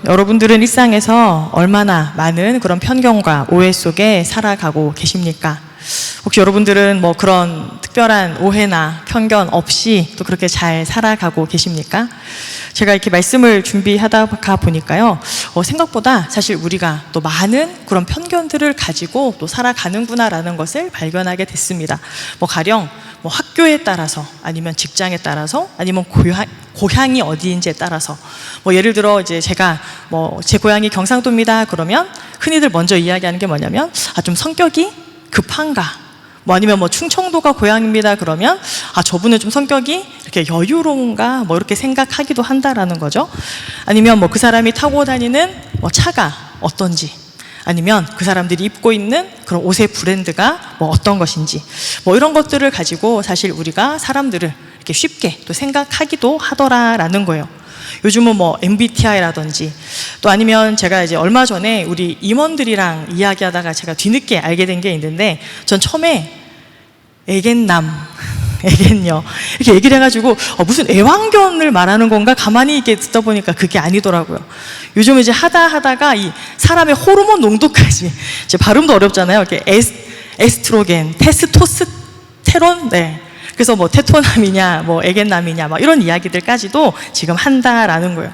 여러분들은 일상에서 얼마나 많은 그런 편견과 오해 속에 살아가고 계십니까? 혹시 여러분들은 뭐 그런 특별한 오해나 편견 없이 또 그렇게 잘 살아가고 계십니까? 제가 이렇게 말씀을 준비하다가 보니까요, 생각보다 사실 우리가 또 많은 그런 편견들을 가지고 또 살아가는구나라는 것을 발견하게 됐습니다. 가령 학교에 따라서, 아니면 직장에 따라서, 아니면 고향이 어디인지에 따라서, 예를 들어 이제 제가 제 고향이 경상도입니다 그러면 흔히들 먼저 이야기하는 게 뭐냐면, 좀 성격이 급한가, 아니면 충청도가 고향입니다 그러면 저분은 좀 성격이 이렇게 여유로운가, 이렇게 생각하기도 한다라는 거죠. 아니면 그 사람이 타고 다니는 차가 어떤지, 아니면 그 사람들이 입고 있는 그런 옷의 브랜드가 어떤 것인지, 이런 것들을 가지고 사실 우리가 사람들을 이렇게 쉽게 또 생각하기도 하더라라는 거예요. 요즘은 MBTI라든지, 또 아니면 제가 이제 얼마 전에 우리 임원들이랑 이야기하다가 제가 뒤늦게 알게 된 게 있는데, 전 처음에 애견남, 애견녀 이렇게 얘기를 해가지고 무슨 애완견을 말하는 건가 가만히 이렇게 듣다 보니까 그게 아니더라고요. 요즘 이제 하다가 이 사람의 호르몬 농도까지, 이제 발음도 어렵잖아요. 이렇게 에스트로겐, 테스토스테론, 네. 그래서 테토남이냐, 애견남이냐, 이런 이야기들까지도 지금 한다라는 거예요.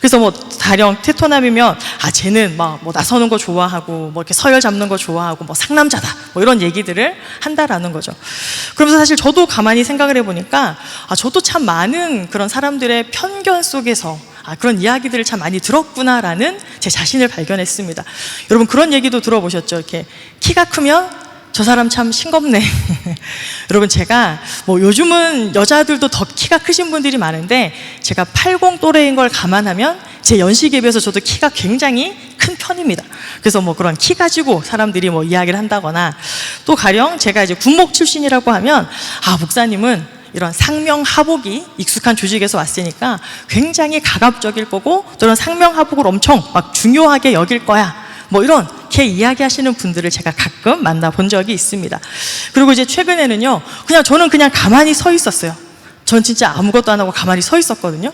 그래서 가령 테토남이면 쟤는 나서는 거 좋아하고 이렇게 서열 잡는 거 좋아하고 상남자다, 이런 얘기들을 한다라는 거죠. 그러면서 사실 저도 가만히 생각을 해보니까 저도 참 많은 그런 사람들의 편견 속에서 그런 이야기들을 참 많이 들었구나라는 제 자신을 발견했습니다. 여러분 그런 얘기도 들어보셨죠? 이렇게 키가 크면 저 사람 참 싱겁네. 여러분 제가 요즘은 여자들도 더 키가 크신 분들이 많은데, 제가 80 또래인 걸 감안하면 제 연식에 비해서 저도 키가 굉장히 큰 편입니다. 그래서 그런 키 가지고 사람들이 이야기를 한다거나, 또 가령 제가 이제 군목 출신이라고 하면 목사님은 이런 상명하복이 익숙한 조직에서 왔으니까 굉장히 가갑적일 거고, 또 이런 상명하복을 엄청 중요하게 여길 거야, 이렇게 이야기하시는 분들을 제가 가끔 만나본 적이 있습니다. 그리고 이제 최근에는요, 저는 그냥 가만히 서 있었어요. 전 진짜 아무것도 안 하고 가만히 서 있었거든요.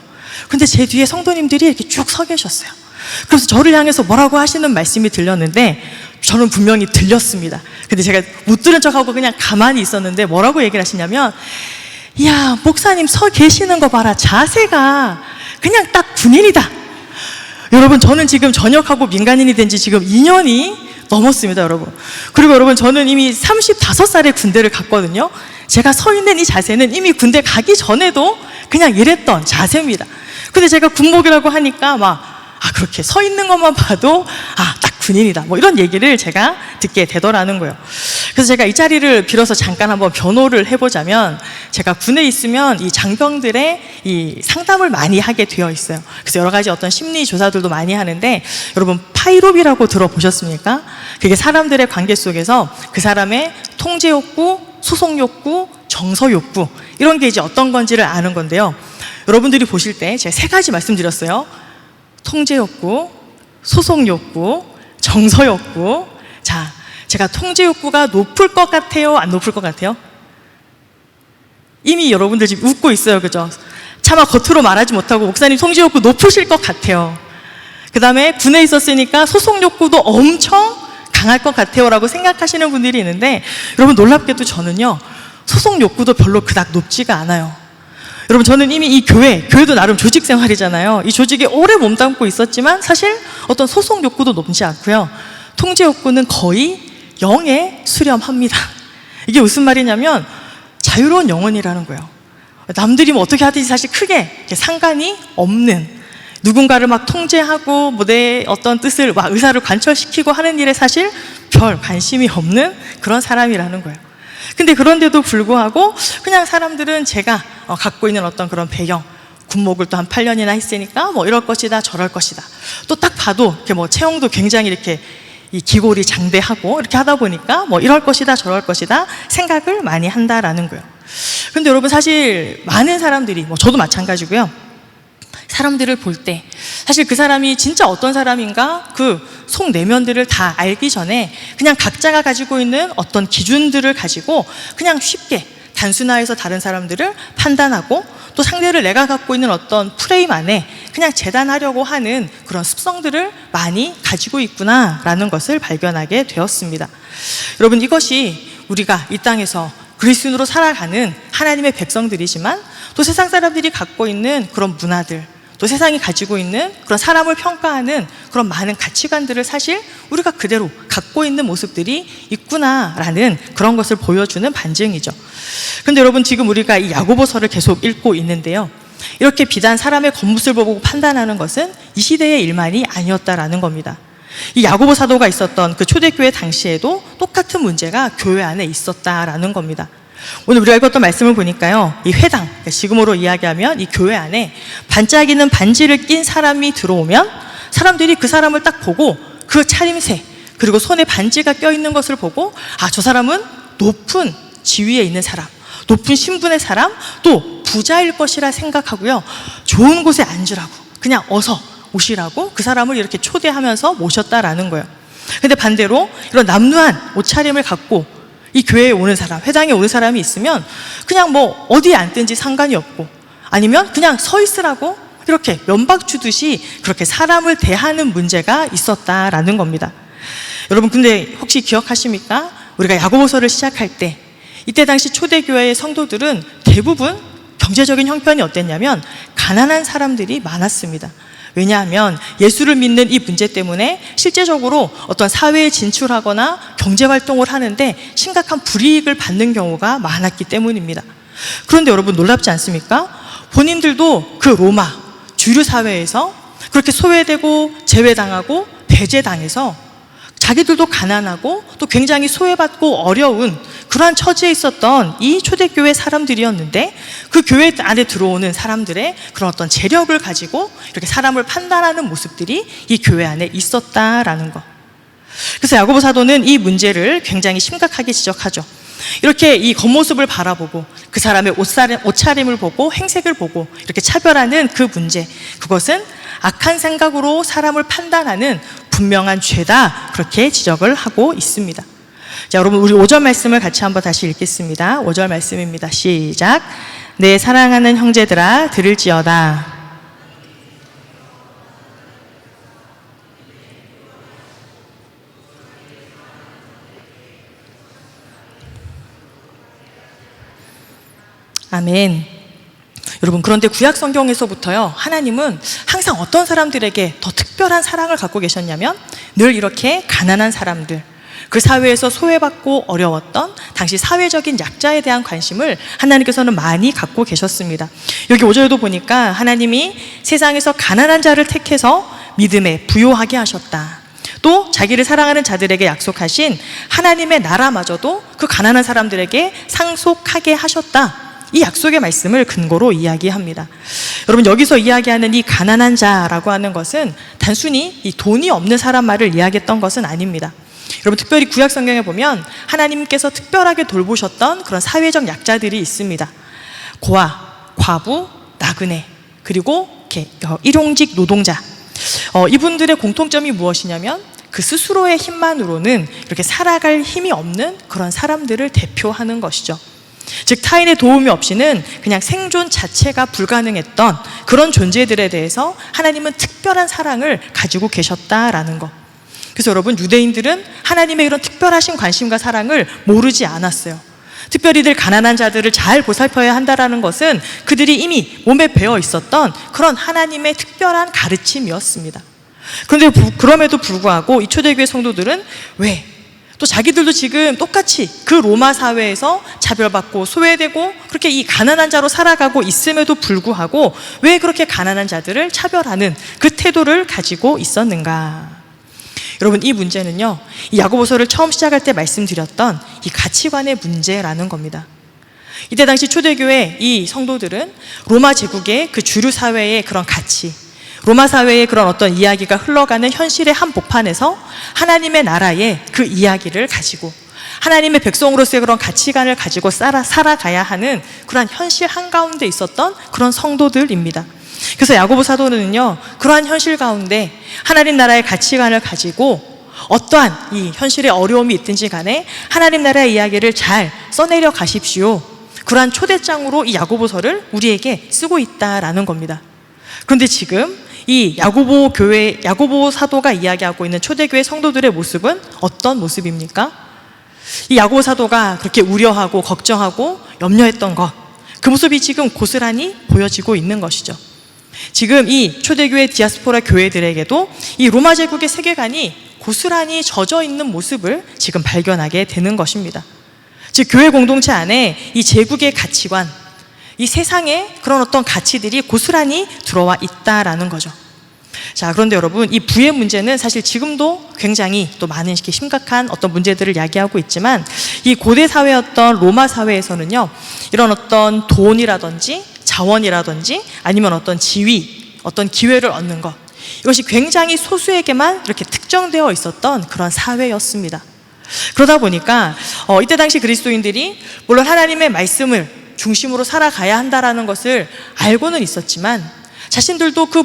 근데 제 뒤에 성도님들이 이렇게 쭉 서 계셨어요. 그래서 저를 향해서 뭐라고 하시는 말씀이 들렸는데, 저는 분명히 들렸습니다. 근데 제가 못 들은 척하고 그냥 가만히 있었는데, 뭐라고 얘기를 하시냐면, 야, 목사님 서 계시는 거 봐라, 자세가 그냥 딱 군인이다. 여러분 저는 지금 전역하고 민간인이 된 지 지금 2년이 넘었습니다, 여러분. 그리고 여러분 저는 이미 35살에 군대를 갔거든요. 제가 서 있는 이 자세는 이미 군대 가기 전에도 그냥 이랬던 자세입니다. 근데 제가 군복이라고 하니까 그렇게 서 있는 것만 봐도 딱 군인이다, 이런 얘기를 제가 듣게 되더라는 거예요. 그래서 제가 이 자리를 빌어서 잠깐 한번 변호를 해보자면, 제가 군에 있으면 이 장병들의 이 상담을 많이 하게 되어 있어요. 그래서 여러 가지 어떤 심리 조사들도 많이 하는데, 여러분 파이롭이라고 들어보셨습니까? 그게 사람들의 관계 속에서 그 사람의 통제 욕구, 소송 욕구, 정서 욕구, 이런 게 이제 어떤 건지를 아는 건데요. 여러분들이 보실 때 제가 3가지 말씀드렸어요. 통제 욕구, 소송 욕구, 정서 욕구. 자, 제가 통제 욕구가 높을 것 같아요, 안 높을 것 같아요? 이미 여러분들 지금 웃고 있어요, 그죠? 차마 겉으로 말하지 못하고 목사님 통제 욕구 높으실 것 같아요. 그 다음에 군에 있었으니까 소송 욕구도 엄청 강할 것 같아요 라고 생각하시는 분들이 있는데, 여러분 놀랍게도 저는요, 소송 욕구도 별로 그닥 높지가 않아요. 여러분 저는 이미 이 교회도 나름 조직 생활이잖아요. 이 조직에 오래 몸담고 있었지만 사실 어떤 소송 욕구도 높지 않고요, 통제 욕구는 거의 0에 수렴합니다. 이게 무슨 말이냐면 자유로운 영혼이라는 거예요. 남들이 어떻게 하든지 사실 크게 상관이 없는, 누군가를 통제하고 내 어떤 뜻을 의사를 관철시키고 하는 일에 사실 별 관심이 없는 그런 사람이라는 거예요. 근데 그런데도 불구하고 그냥 사람들은 제가 갖고 있는 어떤 그런 배경, 군목을 또 한 8년이나 했으니까 이럴 것이다 저럴 것이다, 또 딱 봐도 이렇게 체형도 굉장히 이렇게 이 기골이 장대하고 이렇게 하다 보니까 이럴 것이다 저럴 것이다 생각을 많이 한다라는 거예요. 근데 여러분 사실 많은 사람들이, 저도 마찬가지고요, 사람들을 볼 때 사실 그 사람이 진짜 어떤 사람인가 그 속내면들을 다 알기 전에 그냥 각자가 가지고 있는 어떤 기준들을 가지고 그냥 쉽게 단순화해서 다른 사람들을 판단하고 또 상대를 내가 갖고 있는 어떤 프레임 안에 그냥 재단하려고 하는 그런 습성들을 많이 가지고 있구나라는 것을 발견하게 되었습니다. 여러분, 이것이 우리가 이 땅에서 그리스도인으로 살아가는 하나님의 백성들이지만 또 세상 사람들이 갖고 있는 그런 문화들, 또 세상이 가지고 있는 그런 사람을 평가하는 그런 많은 가치관들을 사실 우리가 그대로 갖고 있는 모습들이 있구나라는 그런 것을 보여주는 반증이죠. 그런데 여러분, 지금 우리가 이 야고보서를 계속 읽고 있는데요, 이렇게 비단 사람의 겉모습을 보고 판단하는 것은 이 시대의 일만이 아니었다라는 겁니다. 이 야고보 사도가 있었던 그 초대교회 당시에도 똑같은 문제가 교회 안에 있었다라는 겁니다. 오늘 우리가 읽었던 말씀을 보니까요, 이 회당, 지금으로 이야기하면 이 교회 안에 반짝이는 반지를 낀 사람이 들어오면 사람들이 그 사람을 딱 보고 그 차림새, 그리고 손에 반지가 껴있는 것을 보고, 아, 저 사람은 높은 지위에 있는 사람, 높은 신분의 사람, 또 부자일 것이라 생각하고요, 좋은 곳에 앉으라고, 그냥 어서 오시라고 그 사람을 이렇게 초대하면서 모셨다라는 거예요. 근데 반대로 이런 남루한 옷차림을 갖고 이 교회에 오는 사람, 회당에 오는 사람이 있으면 그냥 뭐 어디에 앉든지 상관이 없고, 아니면 그냥 서 있으라고 이렇게 면박 주듯이 그렇게 사람을 대하는 문제가 있었다라는 겁니다. 여러분, 근데 혹시 기억하십니까? 우리가 야고보서를 시작할 때 이때 당시 초대교회의 성도들은 대부분 경제적인 형편이 어땠냐면 가난한 사람들이 많았습니다. 왜냐하면 예수를 믿는 이 문제 때문에 실제적으로 어떤 사회에 진출하거나 경제활동을 하는데 심각한 불이익을 받는 경우가 많았기 때문입니다. 그런데 여러분, 놀랍지 않습니까? 본인들도 그 로마 주류 사회에서 그렇게 소외되고 제외당하고 배제당해서 자기들도 가난하고 또 굉장히 소외받고 어려운 그러한 처지에 있었던 이 초대교회 사람들이었는데, 그 교회 안에 들어오는 사람들의 그런 어떤 재력을 가지고 이렇게 사람을 판단하는 모습들이 이 교회 안에 있었다라는 것. 그래서 야고보 사도는 이 문제를 굉장히 심각하게 지적하죠. 이렇게 이 겉모습을 바라보고 그 사람의 옷차림을 보고 행색을 보고 이렇게 차별하는 그 문제, 그것은 악한 생각으로 사람을 판단하는 분명한 죄다, 그렇게 지적을 하고 있습니다. 자, 여러분, 우리 5절 말씀을 같이 한번 다시 읽겠습니다. 5절 말씀입니다. 시작. 내 사랑하는 형제들아, 들을지어다. 아멘. 여러분, 그런데 구약 성경에서부터요, 하나님은 항상 어떤 사람들에게 더 특별한 사랑을 갖고 계셨냐면 늘 이렇게 가난한 사람들, 그 사회에서 소외받고 어려웠던 당시 사회적인 약자에 대한 관심을 하나님께서는 많이 갖고 계셨습니다. 여기 5절도 보니까 하나님이 세상에서 가난한 자를 택해서 믿음에 부요하게 하셨다. 또 자기를 사랑하는 자들에게 약속하신 하나님의 나라마저도 그 가난한 사람들에게 상속하게 하셨다. 이 약속의 말씀을 근거로 이야기합니다. 여러분, 여기서 이야기하는 이 가난한 자라고 하는 것은 단순히 이 돈이 없는 사람 말을 이야기했던 것은 아닙니다. 여러분, 특별히 구약 성경에 보면 하나님께서 특별하게 돌보셨던 그런 사회적 약자들이 있습니다. 고아, 과부, 나그네, 그리고 이렇게 일용직 노동자. 이분들의 공통점이 무엇이냐면 그 스스로의 힘만으로는 이렇게 살아갈 힘이 없는 그런 사람들을 대표하는 것이죠. 즉, 타인의 도움이 없이는 그냥 생존 자체가 불가능했던 그런 존재들에 대해서 하나님은 특별한 사랑을 가지고 계셨다라는 것. 그래서 여러분, 유대인들은 하나님의 이런 특별하신 관심과 사랑을 모르지 않았어요. 특별히 늘 가난한 자들을 잘 보살펴야 한다는 것은 그들이 이미 몸에 배어 있었던 그런 하나님의 특별한 가르침이었습니다. 그런데 그럼에도 불구하고 이 초대교회 성도들은 왜? 또 자기들도 지금 똑같이 그 로마 사회에서 차별받고 소외되고 그렇게 이 가난한 자로 살아가고 있음에도 불구하고 왜 그렇게 가난한 자들을 차별하는 그 태도를 가지고 있었는가? 여러분, 이 문제는요, 이 야고보서를 처음 시작할 때 말씀드렸던 이 가치관의 문제라는 겁니다. 이때 당시 초대교회 이 성도들은 로마 제국의 그 주류 사회의 그런 가치, 로마 사회의 그런 어떤 이야기가 흘러가는 현실의 한복판에서 하나님의 나라의 그 이야기를 가지고 하나님의 백성으로서의 그런 가치관을 가지고 살아가야 하는 그런 현실 한가운데 있었던 그런 성도들입니다. 그래서 야고보 사도는요, 그러한 현실 가운데 하나님 나라의 가치관을 가지고 어떠한 이 현실의 어려움이 있든지 간에 하나님 나라의 이야기를 잘 써내려 가십시오. 그러한 초대장으로 이 야고보서를 우리에게 쓰고 있다라는 겁니다. 그런데 지금 이 야고보 사도가 이야기하고 있는 초대교회 성도들의 모습은 어떤 모습입니까? 이 야고보 사도가 그렇게 우려하고 걱정하고 염려했던 것, 그 모습이 지금 고스란히 보여지고 있는 것이죠. 지금 이 초대교회 디아스포라 교회들에게도 이 로마 제국의 세계관이 고스란히 젖어 있는 모습을 지금 발견하게 되는 것입니다. 즉 교회 공동체 안에 이 제국의 가치관, 이 세상의 그런 어떤 가치들이 고스란히 들어와 있다라는 거죠. 자, 그런데 여러분, 이 부의 문제는 사실 지금도 굉장히 또 많은 심각한 어떤 문제들을 야기하고 있지만, 이 고대 사회였던 로마 사회에서는요, 이런 어떤 돈이라든지 자원이라든지 아니면 어떤 지위, 어떤 기회를 얻는 것, 이것이 굉장히 소수에게만 이렇게 특정되어 있었던 그런 사회였습니다. 그러다 보니까 이때 당시 그리스도인들이 물론 하나님의 말씀을 중심으로 살아가야 한다라는 것을 알고는 있었지만, 자신들도 그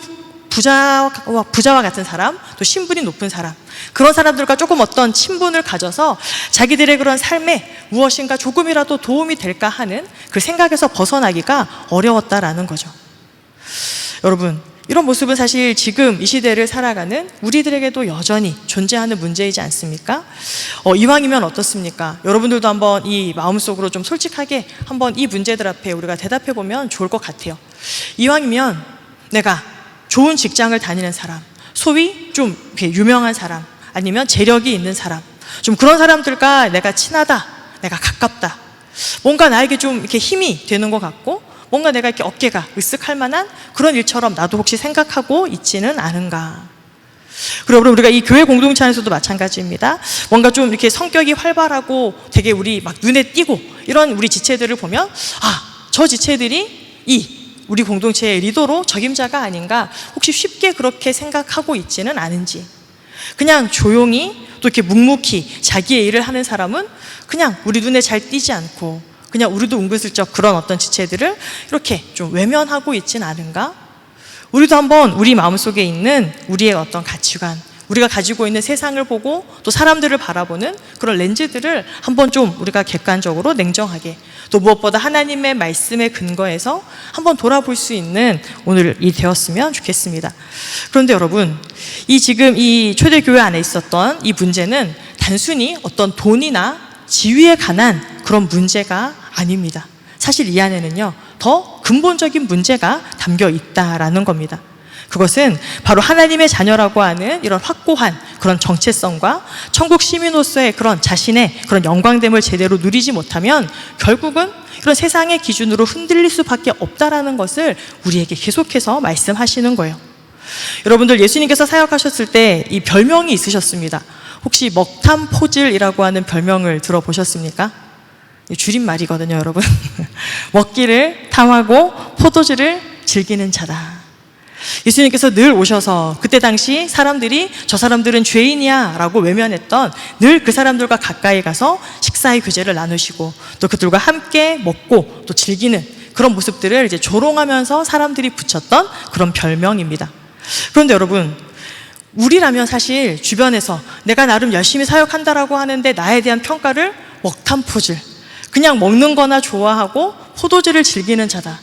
부자와 같은 사람, 또 신분이 높은 사람, 그런 사람들과 조금 어떤 친분을 가져서 자기들의 그런 삶에 무엇인가 조금이라도 도움이 될까 하는 그 생각에서 벗어나기가 어려웠다라는 거죠. 여러분, 이런 모습은 사실 지금 이 시대를 살아가는 우리들에게도 여전히 존재하는 문제이지 않습니까? 이왕이면 어떻습니까? 여러분들도 한번 이 마음속으로 좀 솔직하게 한번 이 문제들 앞에 우리가 대답해 보면 좋을 것 같아요. 이왕이면 내가 좋은 직장을 다니는 사람, 소위 좀 유명한 사람, 아니면 재력이 있는 사람, 좀 그런 사람들과 내가 친하다, 내가 가깝다, 뭔가 나에게 좀 이렇게 힘이 되는 것 같고, 뭔가 내가 이렇게 어깨가 으쓱할 만한 그런 일처럼 나도 혹시 생각하고 있지는 않은가. 그리고 여러분, 우리가 이 교회 공동체 안에서도 마찬가지입니다. 뭔가 좀 이렇게 성격이 활발하고 되게 우리 막 눈에 띄고 이런 우리 지체들을 보면, 저 지체들이 우리 공동체의 리더로 적임자가 아닌가, 혹시 쉽게 그렇게 생각하고 있지는 않은지, 그냥 조용히 또 이렇게 묵묵히 자기의 일을 하는 사람은 그냥 우리 눈에 잘 띄지 않고 그냥 우리도 은근슬쩍 그런 어떤 지체들을 이렇게 좀 외면하고 있진 않은가? 우리도 한번 우리 마음속에 있는 우리의 어떤 가치관, 우리가 가지고 있는 세상을 보고 또 사람들을 바라보는 그런 렌즈들을 한번 좀 우리가 객관적으로 냉정하게, 또 무엇보다 하나님의 말씀에 근거해서 한번 돌아볼 수 있는 오늘이 되었으면 좋겠습니다. 그런데 여러분, 지금 이 초대교회 안에 있었던 이 문제는 단순히 어떤 돈이나 지위에 관한 그런 문제가 아닙니다. 사실 이 안에는요, 더 근본적인 문제가 담겨 있다라는 겁니다. 그것은 바로 하나님의 자녀라고 하는 이런 확고한 그런 정체성과 천국 시민으로서의 그런 자신의 그런 영광됨을 제대로 누리지 못하면 결국은 그런 세상의 기준으로 흔들릴 수밖에 없다라는 것을 우리에게 계속해서 말씀하시는 거예요. 여러분들, 예수님께서 사역하셨을 때 이 별명이 있으셨습니다. 혹시 먹탐포질이라고 하는 별명을 들어보셨습니까? 줄임말이거든요, 여러분. 먹기를 탐하고 포도주를 즐기는 자다. 예수님께서 늘 오셔서 그때 당시 사람들이 저 사람들은 죄인이야 라고 외면했던, 늘 그 사람들과 가까이 가서 식사의 교제를 나누시고 또 그들과 함께 먹고 또 즐기는 그런 모습들을 이제 조롱하면서 사람들이 붙였던 그런 별명입니다. 그런데 여러분, 우리라면 사실 주변에서 내가 나름 열심히 사역한다라고 하는데 나에 대한 평가를 먹탐포질, 그냥 먹는 거나 좋아하고 포도주를 즐기는 자다,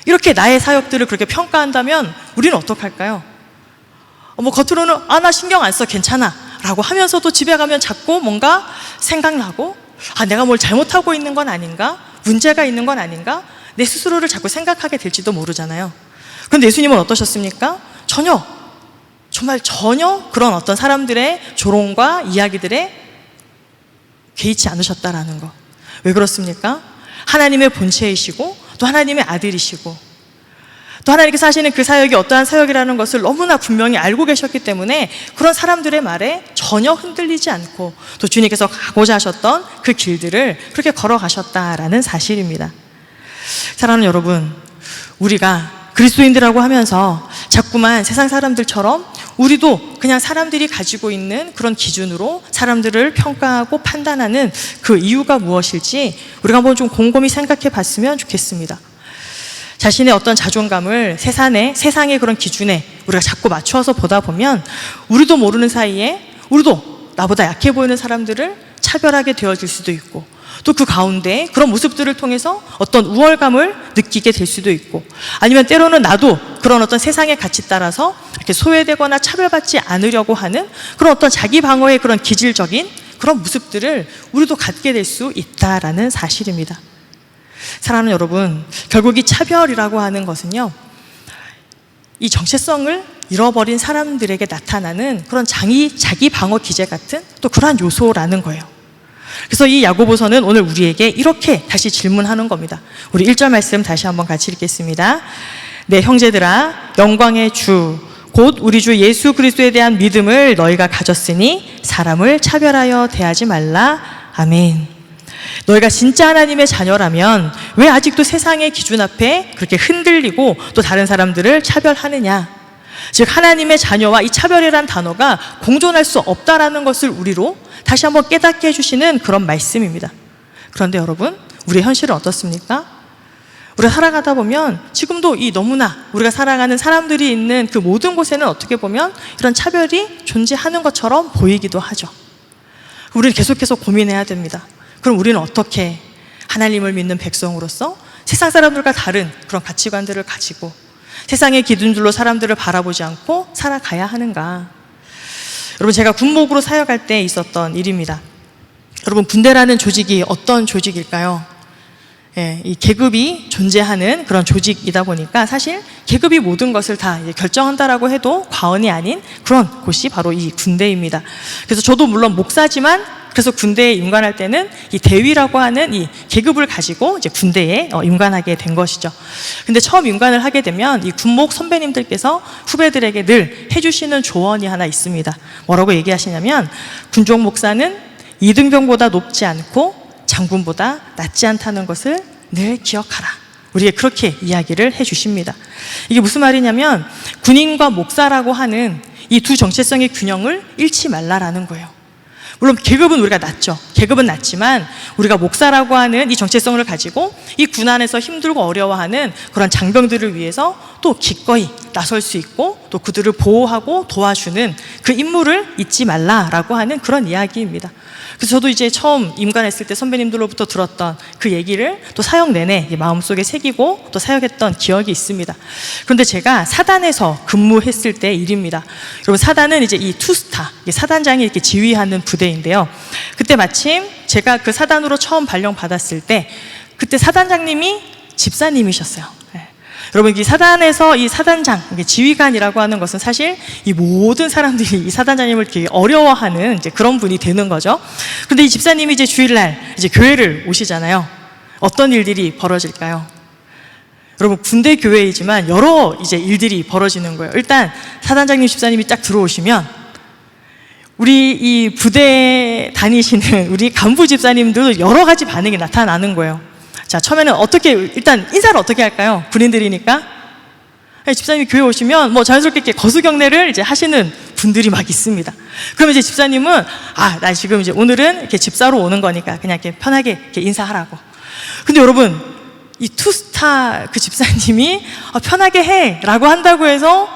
이렇게 나의 사역들을 그렇게 평가한다면 우리는 어떡할까요? 겉으로는 나 신경 안 써, 괜찮아 라고 하면서도 집에 가면 자꾸 뭔가 생각나고, 내가 뭘 잘못하고 있는 건 아닌가? 문제가 있는 건 아닌가? 내 스스로를 자꾸 생각하게 될지도 모르잖아요. 그런데 예수님은 어떠셨습니까? 정말 전혀 그런 어떤 사람들의 조롱과 이야기들에 개의치 않으셨다라는 거. 왜 그렇습니까? 하나님의 본체이시고 또 하나님의 아들이시고 또 하나님께서 하시는 그 사역이 어떠한 사역이라는 것을 너무나 분명히 알고 계셨기 때문에 그런 사람들의 말에 전혀 흔들리지 않고 또 주님께서 가고자 하셨던 그 길들을 그렇게 걸어가셨다라는 사실입니다. 사랑하는 여러분, 우리가 그리스도인들이라고 하면서 자꾸만 세상 사람들처럼 우리도 그냥 사람들이 가지고 있는 그런 기준으로 사람들을 평가하고 판단하는 그 이유가 무엇일지 우리가 한번 좀 곰곰이 생각해 봤으면 좋겠습니다. 자신의 어떤 자존감을 세상의 그런 기준에 우리가 자꾸 맞춰서 보다 보면 우리도 모르는 사이에 우리도 나보다 약해 보이는 사람들을 차별하게 되어질 수도 있고, 또 그 가운데 그런 모습들을 통해서 어떤 우월감을 느끼게 될 수도 있고, 아니면 때로는 나도 그런 어떤 세상의 가치 따라서 이렇게 소외되거나 차별받지 않으려고 하는 그런 어떤 자기 방어의 그런 기질적인 그런 모습들을 우리도 갖게 될 수 있다라는 사실입니다. 사랑하는 여러분, 결국 이 차별이라고 하는 것은요, 이 정체성을 잃어버린 사람들에게 나타나는 그런 자기 방어 기제 같은 또 그러한 요소라는 거예요. 그래서 이 야고보서는 오늘 우리에게 이렇게 다시 질문하는 겁니다. 우리 1절 말씀 다시 한번 같이 읽겠습니다. 네, 형제들아, 영광의 주 곧 우리 주 예수 그리스도에 대한 믿음을 너희가 가졌으니 사람을 차별하여 대하지 말라. 아멘. 너희가 진짜 하나님의 자녀라면 왜 아직도 세상의 기준 앞에 그렇게 흔들리고 또 다른 사람들을 차별하느냐? 즉 하나님의 자녀와 이 차별이란 단어가 공존할 수 없다라는 것을 우리로 다시 한번 깨닫게 해주시는 그런 말씀입니다. 그런데 여러분, 우리의 현실은 어떻습니까? 우리가 살아가다 보면 지금도 이 너무나 우리가 살아가는 사람들이 있는 그 모든 곳에는 어떻게 보면 이런 차별이 존재하는 것처럼 보이기도 하죠. 우리는 계속해서 고민해야 됩니다. 그럼 우리는 어떻게 하나님을 믿는 백성으로서 세상 사람들과 다른 그런 가치관들을 가지고 세상의 기준들로 사람들을 바라보지 않고 살아가야 하는가? 여러분, 제가 군목으로 사역할 때 있었던 일입니다. 여러분, 군대라는 조직이 어떤 조직일까요? 예, 이 계급이 존재하는 그런 조직이다 보니까 사실 계급이 모든 것을 다 결정한다라고 해도 과언이 아닌 그런 곳이 바로 이 군대입니다. 그래서 저도 물론 목사지만 그래서 군대에 임관할 때는 이 대위라고 하는 이 계급을 가지고 이제 군대에 임관하게 된 것이죠. 근데 처음 임관을 하게 되면 이 군목 선배님들께서 후배들에게 늘 해주시는 조언이 하나 있습니다. 뭐라고 얘기하시냐면, 군종 목사는 이등병보다 높지 않고 장군보다 낮지 않다는 것을 늘 기억하라. 우리에게 그렇게 이야기를 해주십니다. 이게 무슨 말이냐면, 군인과 목사라고 하는 이 두 정체성의 균형을 잃지 말라라는 거예요. 물론 계급은 우리가 낮죠. 계급은 낮지만 우리가 목사라고 하는 이 정체성을 가지고 이 군 안에서 힘들고 어려워하는 그런 장병들을 위해서 또 기꺼이 나설 수 있고 또 그들을 보호하고 도와주는 그 임무를 잊지 말라라고 하는 그런 이야기입니다. 그래서 저도 이제 처음 임관했을 때 선배님들로부터 들었던 그 얘기를 또 사역 내내 마음속에 새기고 또 사역했던 기억이 있습니다. 그런데 제가 사단에서 근무했을 때 일입니다. 여러분, 사단은 이제 이 투스타, 사단장이 이렇게 지휘하는 부대인데요. 그때 마침 제가 그 사단으로 처음 발령받았을 때 그때 사단장님이 집사님이셨어요. 여러분, 이 사단에서 이 사단장, 지휘관이라고 하는 것은 사실 이 모든 사람들이 이 사단장님을 되게 어려워하는 이제 그런 분이 되는 거죠. 그런데 이 집사님이 이제 주일날 이제 교회를 오시잖아요. 어떤 일들이 벌어질까요? 여러분, 군대 교회이지만 여러 이제 일들이 벌어지는 거예요. 일단 사단장님 집사님이 딱 들어오시면 우리 이 부대 다니시는 우리 간부 집사님들도 여러 가지 반응이 나타나는 거예요. 자, 처음에는 어떻게, 일단 인사를 어떻게 할까요? 군인들이니까. 집사님이 교회 오시면 뭐 자연스럽게 이렇게 거수경례를 이제 하시는 분들이 막 있습니다. 그러면 이제 집사님은, 나 지금 이제 오늘은 이렇게 집사로 오는 거니까 그냥 이렇게 편하게 이렇게 인사하라고. 근데 여러분, 이 투스타 그 집사님이 편하게 해 라고 한다고 해서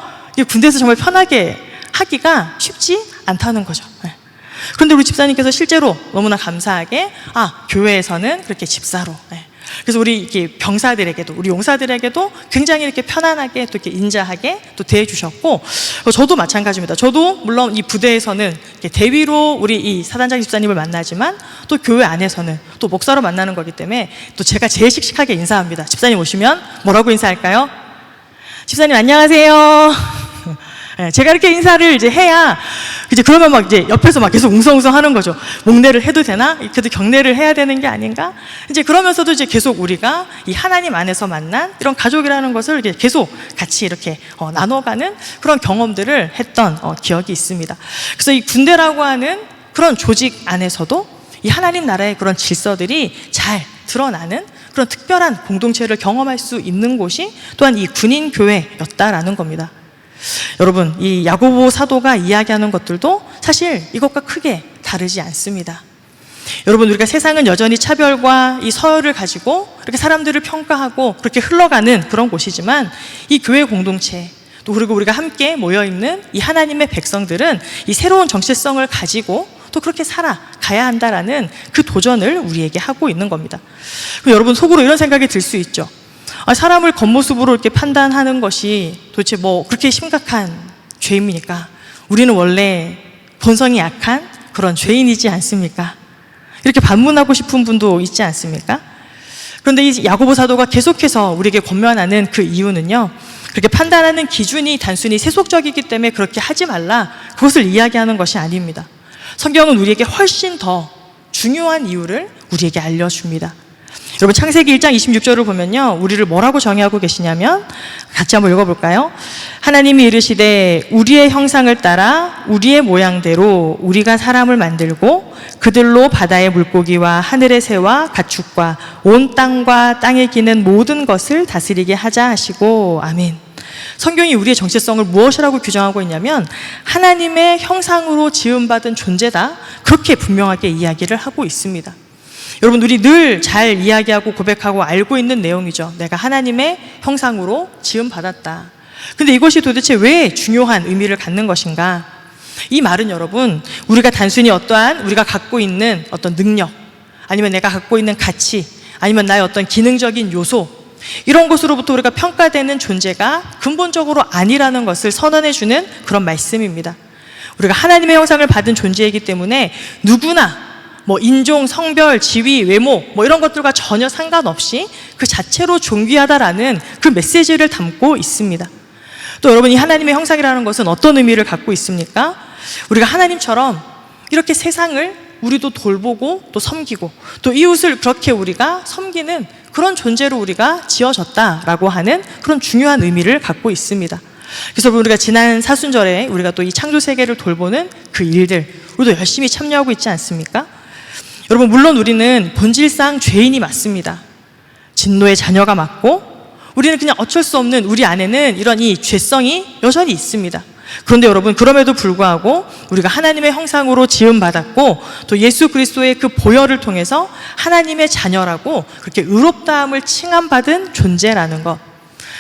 군대에서 정말 편하게 하기가 쉽지 않다는 거죠. 그런데 우리 집사님께서 실제로 너무나 감사하게 교회에서는 그렇게 집사로, 그래서 우리 이렇게 병사들에게도, 우리 용사들에게도 굉장히 이렇게 편안하게 또 이렇게 인자하게 또 대해주셨고, 저도 마찬가지입니다. 저도 물론 이 부대에서는 이렇게 대위로 우리 이 사단장 집사님을 만나지만 또 교회 안에서는 또 목사로 만나는 거기 때문에 또 제가 제일 씩씩하게 인사합니다. 집사님 오시면 뭐라고 인사할까요? 집사님 안녕하세요. 제가 이렇게 인사를 이제 해야, 이제 그러면 막 이제 옆에서 막 계속 웅성웅성 하는 거죠. 목례를 해도 되나? 그래도 경례를 해야 되는 게 아닌가? 이제 그러면서도 이제 계속 우리가 이 하나님 안에서 만난 이런 가족이라는 것을 이제 계속 같이 이렇게 나눠가는 그런 경험들을 했던 기억이 있습니다. 그래서 이 군대라고 하는 그런 조직 안에서도 이 하나님 나라의 그런 질서들이 잘 드러나는 그런 특별한 공동체를 경험할 수 있는 곳이 또한 이 군인 교회였다라는 겁니다. 여러분, 이 야고보 사도가 이야기하는 것들도 사실 이것과 크게 다르지 않습니다. 여러분, 우리가 세상은 여전히 차별과 이 서열을 가지고 이렇게 사람들을 평가하고 그렇게 흘러가는 그런 곳이지만 이 교회 공동체, 또 그리고 우리가 함께 모여있는 이 하나님의 백성들은 이 새로운 정체성을 가지고 또 그렇게 살아가야 한다라는 그 도전을 우리에게 하고 있는 겁니다. 여러분 속으로 이런 생각이 들 수 있죠. 사람을 겉모습으로 이렇게 판단하는 것이 도대체 뭐 그렇게 심각한 죄입니까? 우리는 원래 본성이 약한 그런 죄인이지 않습니까? 이렇게 반문하고 싶은 분도 있지 않습니까? 그런데 이 야고보 사도가 계속해서 우리에게 권면하는 그 이유는요, 그렇게 판단하는 기준이 단순히 세속적이기 때문에 그렇게 하지 말라, 그것을 이야기하는 것이 아닙니다. 성경은 우리에게 훨씬 더 중요한 이유를 우리에게 알려줍니다. 여러분 창세기 1장 26절을 보면요, 우리를 뭐라고 정의하고 계시냐면, 같이 한번 읽어볼까요? 하나님이 이르시되 우리의 형상을 따라 우리의 모양대로 우리가 사람을 만들고 그들로 바다의 물고기와 하늘의 새와 가축과 온 땅과 땅에 기는 모든 것을 다스리게 하자 하시고. 아멘. 성경이 우리의 정체성을 무엇이라고 규정하고 있냐면 하나님의 형상으로 지음받은 존재다, 그렇게 분명하게 이야기를 하고 있습니다. 여러분 우리 늘 잘 이야기하고 고백하고 알고 있는 내용이죠. 내가 하나님의 형상으로 지음받았다. 근데 이것이 도대체 왜 중요한 의미를 갖는 것인가? 이 말은 여러분, 우리가 단순히 어떠한 우리가 갖고 있는 어떤 능력, 아니면 내가 갖고 있는 가치, 아니면 나의 어떤 기능적인 요소, 이런 것으로부터 우리가 평가되는 존재가 근본적으로 아니라는 것을 선언해주는 그런 말씀입니다. 우리가 하나님의 형상을 받은 존재이기 때문에 누구나 뭐 인종, 성별, 지위, 외모 뭐 이런 것들과 전혀 상관없이 그 자체로 존귀하다라는 그 메시지를 담고 있습니다. 또 여러분, 이 하나님의 형상이라는 것은 어떤 의미를 갖고 있습니까? 우리가 하나님처럼 이렇게 세상을 우리도 돌보고 또 섬기고 또 이웃을 그렇게 우리가 섬기는 그런 존재로 우리가 지어졌다라고 하는 그런 중요한 의미를 갖고 있습니다. 그래서 우리가 지난 사순절에 우리가 또 이 창조 세계를 돌보는 그 일들, 우리도 열심히 참여하고 있지 않습니까? 여러분 물론 우리는 본질상 죄인이 맞습니다. 진노의 자녀가 맞고 우리는 그냥 어쩔 수 없는, 우리 안에는 이런 이 죄성이 여전히 있습니다. 그런데 여러분 그럼에도 불구하고 우리가 하나님의 형상으로 지음받았고 또 예수 그리스도의 그 보혈을 통해서 하나님의 자녀라고 그렇게 의롭다함을 칭함받은 존재라는 것.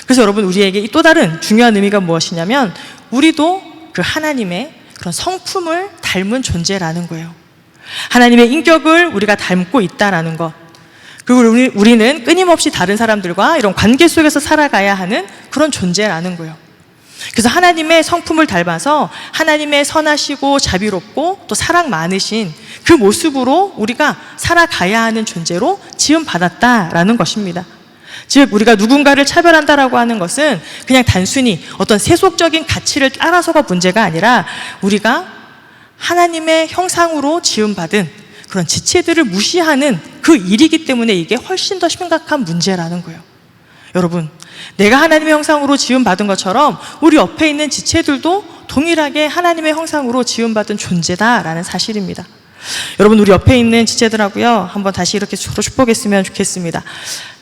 그래서 여러분 우리에게 또 다른 중요한 의미가 무엇이냐면 우리도 그 하나님의 그런 성품을 닮은 존재라는 거예요. 하나님의 인격을 우리가 닮고 있다라는 것. 그리고 우리는 끊임없이 다른 사람들과 이런 관계 속에서 살아가야 하는 그런 존재라는 거예요. 그래서 하나님의 성품을 닮아서 하나님의 선하시고 자비롭고 또 사랑 많으신 그 모습으로 우리가 살아가야 하는 존재로 지음받았다라는 것입니다. 즉 우리가 누군가를 차별한다라고 하는 것은 그냥 단순히 어떤 세속적인 가치를 따라서가 문제가 아니라 우리가 하나님의 형상으로 지음받은 그런 지체들을 무시하는 그 일이기 때문에 이게 훨씬 더 심각한 문제라는 거예요. 여러분, 내가 하나님의 형상으로 지음받은 것처럼 우리 옆에 있는 지체들도 동일하게 하나님의 형상으로 지음받은 존재다라는 사실입니다. 여러분 우리 옆에 있는 지체들하고요, 한번 다시 이렇게 서로 축복했으면 좋겠습니다.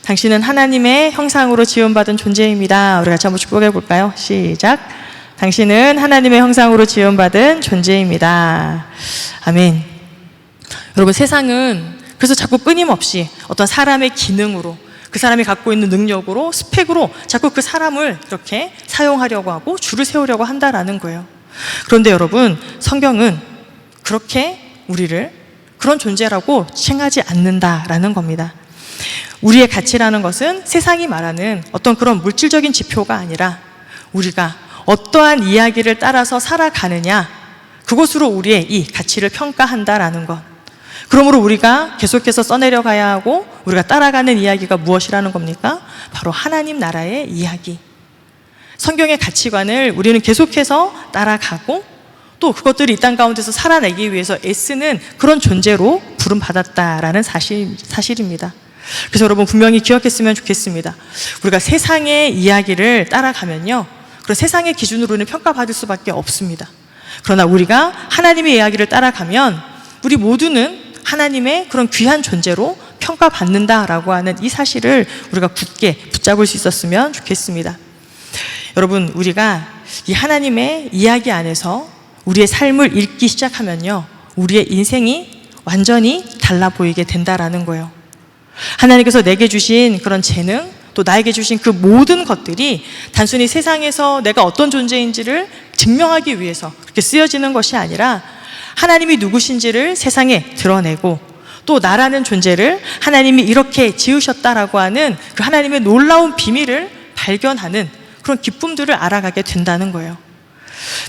당신은 하나님의 형상으로 지음받은 존재입니다. 우리 같이 한번 축복해 볼까요? 시작. 당신은 하나님의 형상으로 지음받은 존재입니다. 아멘. 여러분 세상은 그래서 자꾸 끊임없이 어떤 사람의 기능으로, 그 사람이 갖고 있는 능력으로, 스펙으로 자꾸 그 사람을 이렇게 사용하려고 하고 줄을 세우려고 한다라는 거예요. 그런데 여러분 성경은 그렇게 우리를 그런 존재라고 칭하지 않는다라는 겁니다. 우리의 가치라는 것은 세상이 말하는 어떤 그런 물질적인 지표가 아니라 우리가 어떠한 이야기를 따라서 살아가느냐, 그것으로 우리의 이 가치를 평가한다라는 것. 그러므로 우리가 계속해서 써내려가야 하고 우리가 따라가는 이야기가 무엇이라는 겁니까? 바로 하나님 나라의 이야기. 성경의 가치관을 우리는 계속해서 따라가고 또 그것들이 이 땅 가운데서 살아내기 위해서 애쓰는 그런 존재로 부름받았다라는 사실입니다. 그래서 여러분 분명히 기억했으면 좋겠습니다. 우리가 세상의 이야기를 따라가면요, 그런 세상의 기준으로는 평가받을 수밖에 없습니다. 그러나 우리가 하나님의 이야기를 따라가면 우리 모두는 하나님의 그런 귀한 존재로 평가받는다라고 하는 이 사실을 우리가 굳게 붙잡을 수 있었으면 좋겠습니다. 여러분 우리가 이 하나님의 이야기 안에서 우리의 삶을 읽기 시작하면요, 우리의 인생이 완전히 달라 보이게 된다라는 거예요. 하나님께서 내게 주신 그런 재능, 또 나에게 주신 그 모든 것들이 단순히 세상에서 내가 어떤 존재인지를 증명하기 위해서 그렇게 쓰여지는 것이 아니라 하나님이 누구신지를 세상에 드러내고 또 나라는 존재를 하나님이 이렇게 지으셨다라고 하는 그 하나님의 놀라운 비밀을 발견하는 그런 기쁨들을 알아가게 된다는 거예요.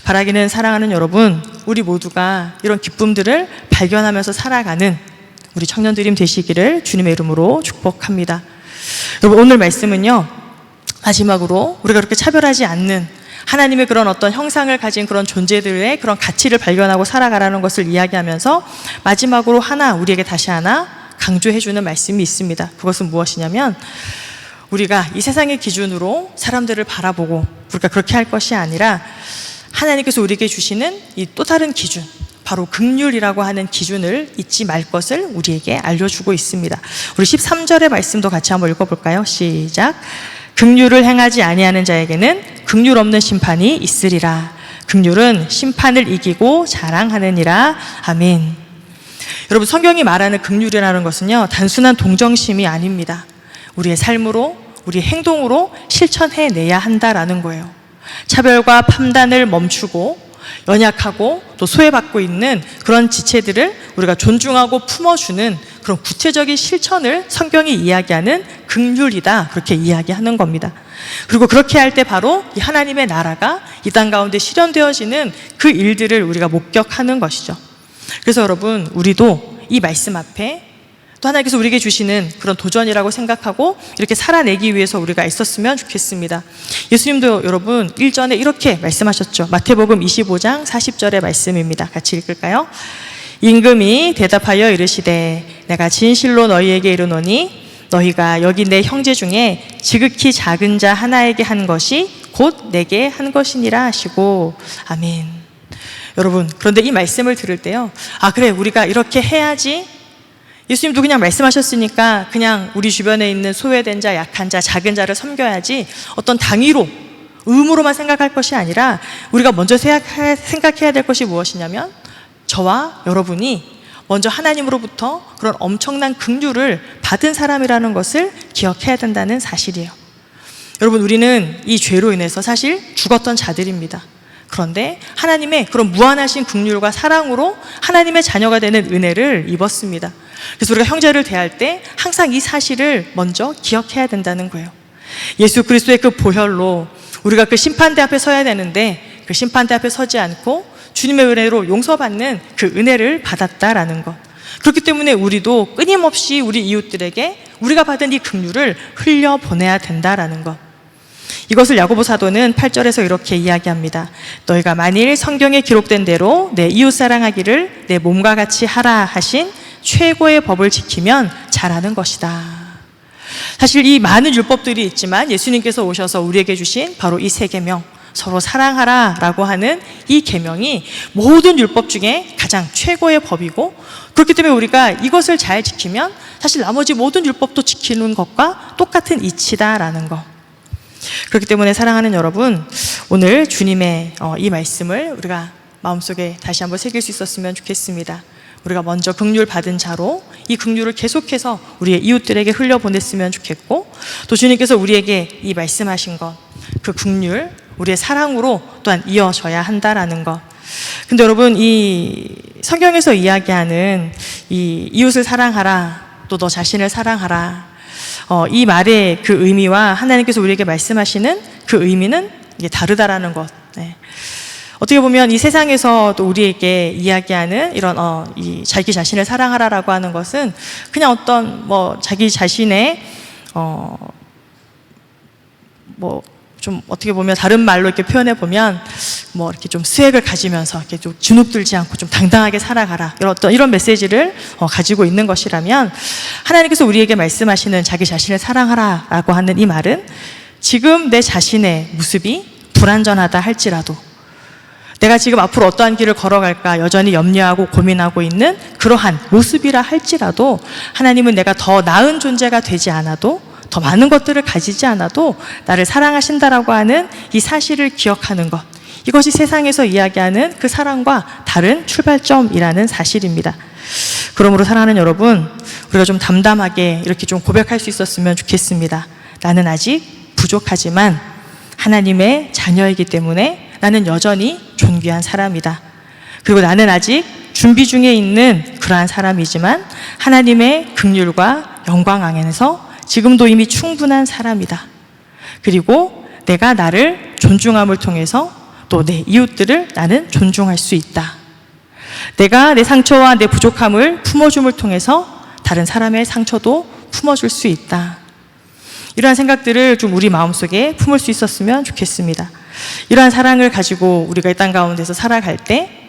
바라기는 사랑하는 여러분, 우리 모두가 이런 기쁨들을 발견하면서 살아가는 우리 청년들임 되시기를 주님의 이름으로 축복합니다. 여러분, 오늘 말씀은요, 마지막으로 우리가 그렇게 차별하지 않는 하나님의 그런 어떤 형상을 가진 그런 존재들의 그런 가치를 발견하고 살아가라는 것을 이야기하면서 마지막으로 우리에게 다시 하나 강조해주는 말씀이 있습니다. 그것은 무엇이냐면, 우리가 이 세상의 기준으로 사람들을 바라보고 우리가 그렇게 할 것이 아니라 하나님께서 우리에게 주시는 이 또 다른 기준, 바로 긍휼이라고 하는 기준을 잊지 말 것을 우리에게 알려주고 있습니다. 우리 13절의 말씀도 같이 한번 읽어볼까요? 시작. 긍휼을 행하지 아니하는 자에게는 긍휼 없는 심판이 있으리라. 긍휼은 심판을 이기고 자랑하느니라. 아멘. 여러분, 성경이 말하는 긍휼이라는 것은요, 단순한 동정심이 아닙니다. 우리의 삶으로, 우리 행동으로 실천해내야 한다라는 거예요. 차별과 판단을 멈추고 연약하고 또 소외받고 있는 그런 지체들을 우리가 존중하고 품어주는 그런 구체적인 실천을 성경이 이야기하는 긍휼이다, 그렇게 이야기하는 겁니다. 그리고 그렇게 할 때 바로 이 하나님의 나라가 이 땅 가운데 실현되어지는 그 일들을 우리가 목격하는 것이죠. 그래서 여러분, 우리도 이 말씀 앞에 또 하나님께서 우리에게 주시는 그런 도전이라고 생각하고 이렇게 살아내기 위해서 우리가 애썼으면 좋겠습니다. 예수님도 여러분 일전에 이렇게 말씀하셨죠. 마태복음 25장 40절의 말씀입니다. 같이 읽을까요? 임금이 대답하여 이르시되 내가 진실로 너희에게 이르노니 너희가 여기 내 형제 중에 지극히 작은 자 하나에게 한 것이 곧 내게 한 것이니라 하시고. 아멘. 여러분, 그런데 이 말씀을 들을 때요, 그래, 우리가 이렇게 해야지, 예수님도 그냥 말씀하셨으니까 그냥 우리 주변에 있는 소외된 자, 약한 자, 작은 자를 섬겨야지, 어떤 당위로, 의무로만 생각할 것이 아니라 우리가 먼저 생각해야 될 것이 무엇이냐면, 저와 여러분이 먼저 하나님으로부터 그런 엄청난 긍휼을 받은 사람이라는 것을 기억해야 된다는 사실이에요. 여러분, 우리는 이 죄로 인해서 사실 죽었던 자들입니다. 그런데 하나님의 그런 무한하신 긍휼과 사랑으로 하나님의 자녀가 되는 은혜를 입었습니다. 그래서 우리가 형제를 대할 때 항상 이 사실을 먼저 기억해야 된다는 거예요. 예수 그리스도의 그 보혈로 우리가 그 심판대 앞에 서야 되는데 그 심판대 앞에 서지 않고 주님의 은혜로 용서받는 그 은혜를 받았다라는 것. 그렇기 때문에 우리도 끊임없이 우리 이웃들에게 우리가 받은 이 긍휼을 흘려보내야 된다라는 것. 이것을 야고보 사도는 8절에서 이렇게 이야기합니다. 너희가 만일 성경에 기록된 대로 내 이웃 사랑하기를 내 몸과 같이 하라 하신 최고의 법을 지키면 잘하는 것이다. 사실 이 많은 율법들이 있지만 예수님께서 오셔서 우리에게 주신 바로 이 세 계명, 서로 사랑하라 라고 하는 이 계명이 모든 율법 중에 가장 최고의 법이고, 그렇기 때문에 우리가 이것을 잘 지키면 사실 나머지 모든 율법도 지키는 것과 똑같은 이치다라는 것. 그렇기 때문에 사랑하는 여러분, 오늘 주님의 이 말씀을 우리가 마음속에 다시 한번 새길 수 있었으면 좋겠습니다. 우리가 먼저 긍휼 받은 자로 이 긍휼을 계속해서 우리의 이웃들에게 흘려보냈으면 좋겠고, 또 주님께서 우리에게 이 말씀하신 것, 그 긍휼, 우리의 사랑으로 또한 이어져야 한다라는 것. 근데 여러분, 이 성경에서 이야기하는 이 이웃을 사랑하라, 또 너 자신을 사랑하라, 이 말의 그 의미와 하나님께서 우리에게 말씀하시는 그 의미는 이게 다르다라는 것. 네. 어떻게 보면 이 세상에서 또 우리에게 이야기하는 이런 이 자기 자신을 사랑하라라고 하는 것은 그냥 어떤 자기 자신의 좀 어떻게 보면 다른 말로 이렇게 표현해 보면 이렇게 좀 스웩을 가지면서 이렇게 좀 주눅들지 않고 좀 당당하게 살아가라, 이런 메시지를 가지고 있는 것이라면, 하나님께서 우리에게 말씀하시는 자기 자신을 사랑하라라고 하는 이 말은 지금 내 자신의 모습이 불완전하다 할지라도, 내가 지금 앞으로 어떠한 길을 걸어갈까 여전히 염려하고 고민하고 있는 그러한 모습이라 할지라도, 하나님은 내가 더 나은 존재가 되지 않아도, 더 많은 것들을 가지지 않아도 나를 사랑하신다라고 하는 이 사실을 기억하는 것, 이것이 세상에서 이야기하는 그 사랑과 다른 출발점이라는 사실입니다. 그러므로 사랑하는 여러분, 우리가 좀 담담하게 이렇게 좀 고백할 수 있었으면 좋겠습니다. 나는 아직 부족하지만 하나님의 자녀이기 때문에 나는 여전히 존귀한 사람이다. 그리고 나는 아직 준비 중에 있는 그러한 사람이지만 하나님의 긍휼과 영광 안에서 지금도 이미 충분한 사람이다. 그리고 내가 나를 존중함을 통해서 또 내 이웃들을 나는 존중할 수 있다. 내가 내 상처와 내 부족함을 품어줌을 통해서 다른 사람의 상처도 품어줄 수 있다. 이러한 생각들을 좀 우리 마음속에 품을 수 있었으면 좋겠습니다. 이러한 사랑을 가지고 우리가 이 땅 가운데서 살아갈 때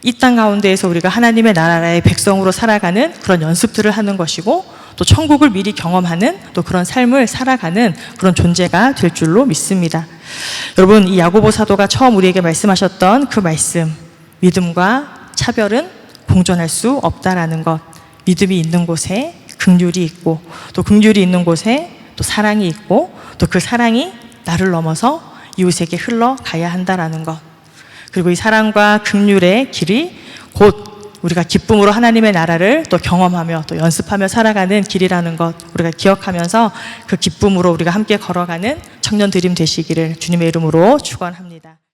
이 땅 가운데에서 우리가 하나님의 나라의 백성으로 살아가는 그런 연습들을 하는 것이고 또 천국을 미리 경험하는 또 그런 삶을 살아가는 그런 존재가 될 줄로 믿습니다. 여러분, 이 야고보 사도가 처음 우리에게 말씀하셨던 그 말씀, 믿음과 차별은 공존할 수 없다라는 것, 믿음이 있는 곳에 긍휼이 있고 또 긍휼이 있는 곳에 또 사랑이 있고 또 그 사랑이 나를 넘어서 이웃에게 흘러가야 한다라는 것, 그리고 이 사랑과 긍휼의 길이 곧 우리가 기쁨으로 하나님의 나라를 또 경험하며 또 연습하며 살아가는 길이라는 것 우리가 기억하면서 그 기쁨으로 우리가 함께 걸어가는 청년 드림 되시기를 주님의 이름으로 축원합니다.